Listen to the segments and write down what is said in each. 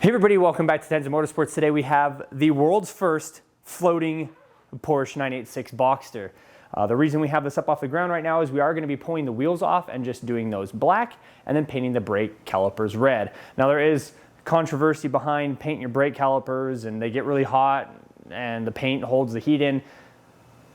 Hey everybody, welcome back to Tenza Motorsports. Today we have the world's first floating Porsche 986 Boxster. The reason we have this up off the ground right now is we are going to be pulling the wheels off and just doing those black and then painting the brake calipers red. Now there is controversy behind painting your brake calipers and they get really hot and the paint holds the heat in.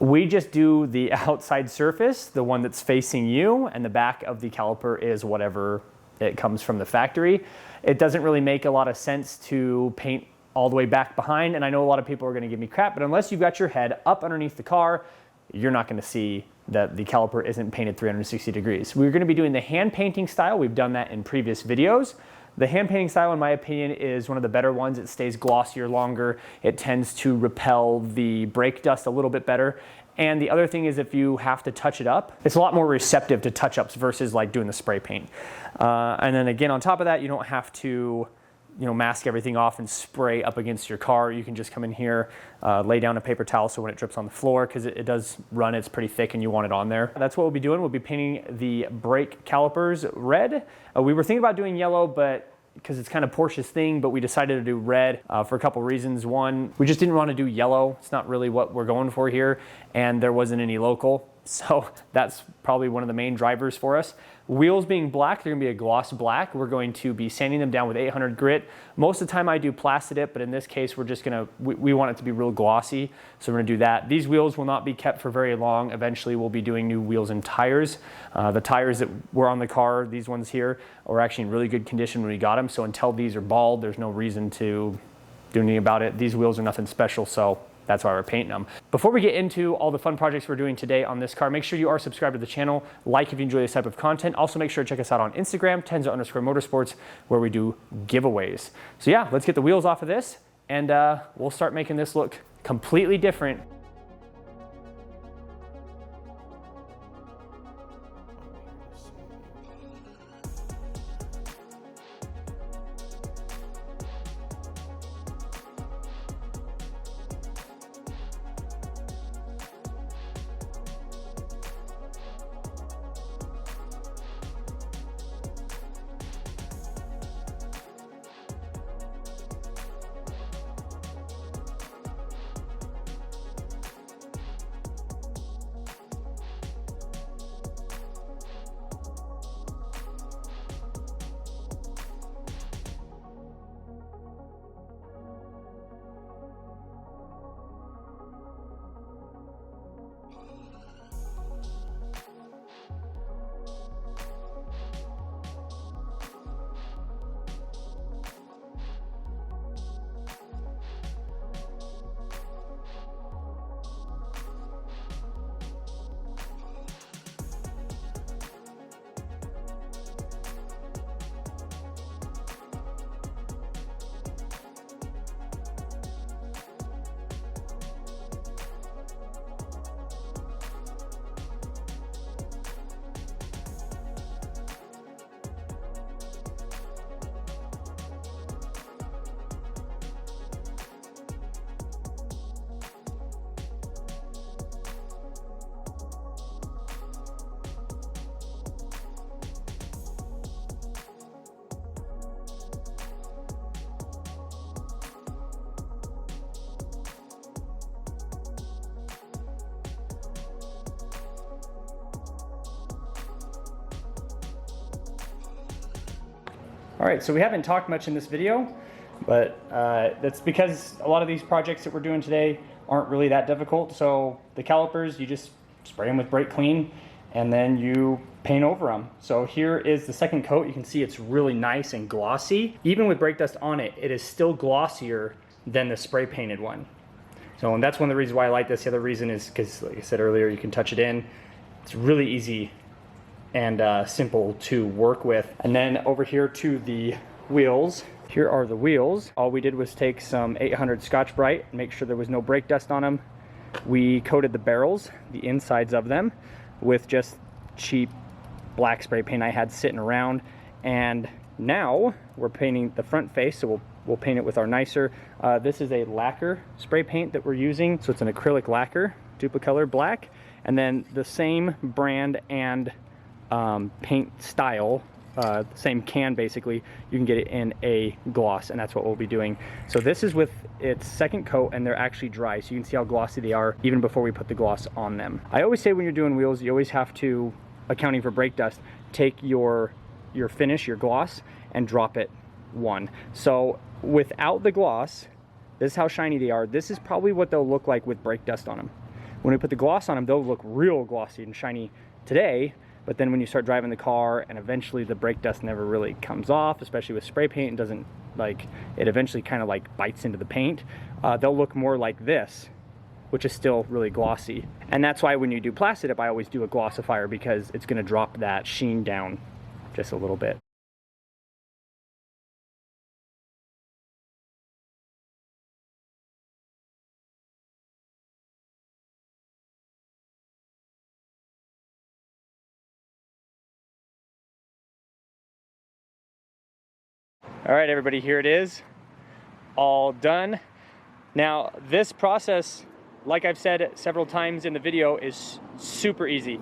We just do the outside surface, the one that's facing you, and the back of the caliper is whatever it comes from the factory. It doesn't really make a lot of sense to paint all the way back behind, and I know a lot of people are going to give me crap, but unless you've got your head up underneath the car, you're not going to see that the caliper isn't painted 360 degrees. We're going to be doing the hand painting style. We've done that in previous videos. The hand painting style, in my opinion, is one of the better ones. It stays glossier longer. It tends to repel the brake dust a little bit better. And the other thing is, if you have to touch it up, it's a lot more receptive to touch-ups versus like doing the spray paint. And then again, on top of that, you don't have to, mask everything off and spray up against your car. You can just come in here, lay down a paper towel so when it drips on the floor, because it does run, it's pretty thick and you want it on there. That's what we'll be doing. We'll be painting the brake calipers red. We were thinking about doing yellow, but because it's kind of Porsche's thing, but we decided to do red for a couple reasons. One, we just didn't want to do yellow. It's not really what we're going for here, and there wasn't any local. So that's probably one of the main drivers for us. Wheels being black, they're gonna be a gloss black. We're going to be sanding them down with 800 grit. Most of the time I do plastic dip, but in this case, we're just gonna, we want it to be real glossy. So we're gonna do that. These wheels will not be kept for very long. Eventually we'll be doing new wheels and tires. The tires that were on the car, these ones here, are actually in really good condition when we got them. So until these are bald, there's no reason to do anything about it. These wheels are nothing special, so that's why we're painting them. Before we get into all the fun projects we're doing today on this car, make sure you are subscribed to the channel, like if you enjoy this type of content. Also make sure to check us out on Instagram, Tenza_Motorsports, where we do giveaways. So yeah, let's get the wheels off of this and we'll start making this look completely different. All right, so we haven't talked much in this video, but that's because a lot of these projects that we're doing today aren't really that difficult. So the calipers, you just spray them with brake clean and then you paint over them. So here is the second coat. You can see it's really nice and glossy. Even with brake dust on it, it is still glossier than the spray painted one. So, and that's one of the reasons why I like this. The other reason is because, like I said earlier, you can touch it in. It's really easy and simple to work with. And then over here to the wheels. Here are the wheels. All we did was take some 800 Scotchbrite, make sure there was no brake dust on them. We coated the barrels, the insides of them, with just cheap black spray paint I had sitting around. And now we're painting the front face, so we'll paint it with our nicer. This is a lacquer spray paint that we're using, so it's an acrylic lacquer, Duplicolor black. And then the same brand and paint style same can basically, you can get it in a gloss, and that's what we'll be doing. So this is with its second coat, and they're actually dry, so you can see how glossy they are even before we put the gloss on them. I always say when you're doing wheels, you always have to, accounting for brake dust, take your finish, your gloss, and drop it one. So without the gloss, this is how shiny they are. This is probably what they'll look like with brake dust on them. When we put the gloss on them, they'll look real glossy and shiny today, but then when you start driving the car and eventually the brake dust never really comes off, especially with spray paint, and doesn't, like, it eventually kind of like bites into the paint, they'll look more like this, which is still really glossy. And that's why when you do plastic dip, I always do a glossifier, because it's gonna drop that sheen down just a little bit. All right, everybody, here it is, all done. Now, this process, like I've said several times in the video, is super easy.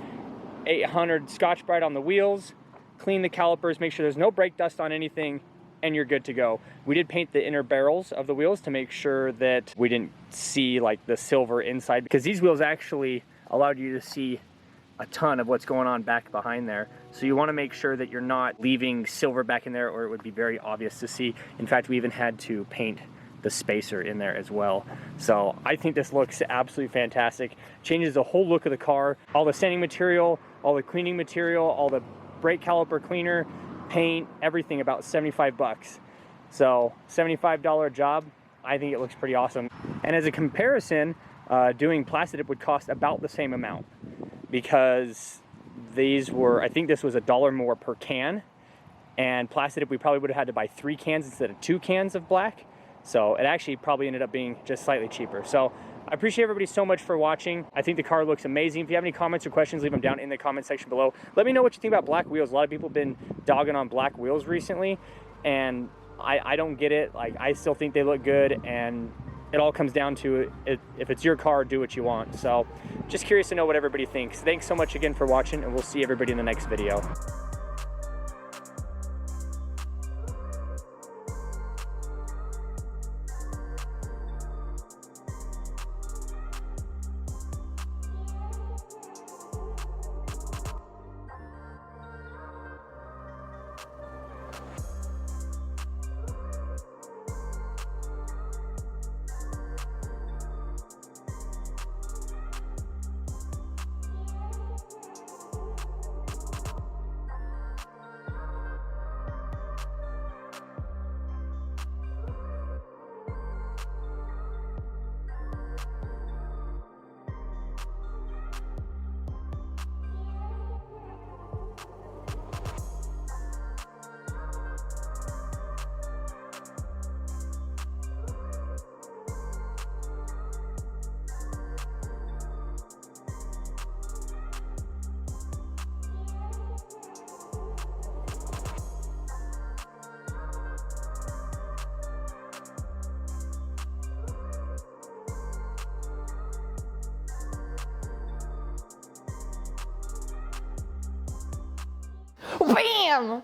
800 Scotchbrite on the wheels, clean the calipers, make sure there's no brake dust on anything, and you're good to go. We did paint the inner barrels of the wheels to make sure that we didn't see like the silver inside, because these wheels actually allowed you to see a ton of what's going on back behind there. So you want to make sure that you're not leaving silver back in there, or it would be very obvious to see. In fact, we even had to paint the spacer in there as well. So I think this looks absolutely fantastic. Changes the whole look of the car. All the sanding material, all the cleaning material, all the brake caliper cleaner, paint, everything, about 75 bucks. So $75 job. I think it looks pretty awesome. And as a comparison, doing plastic dip would cost about the same amount, because these were, I think this was $1 more per can, and plastic dip we probably would have had to buy 3 cans instead of 2 cans of black. So it actually probably ended up being just slightly cheaper. So I appreciate everybody so much for watching. I think the car looks amazing. If you have any comments or questions, leave them down in the comment section below. Let me know what you think about black wheels. A lot of people have been dogging on black wheels recently, and I don't get it. Like, I still think they look good, and it all comes down to it. If it's your car, do what you want. So just curious to know what everybody thinks. Thanks so much again for watching, and we'll see everybody in the next video. Bam!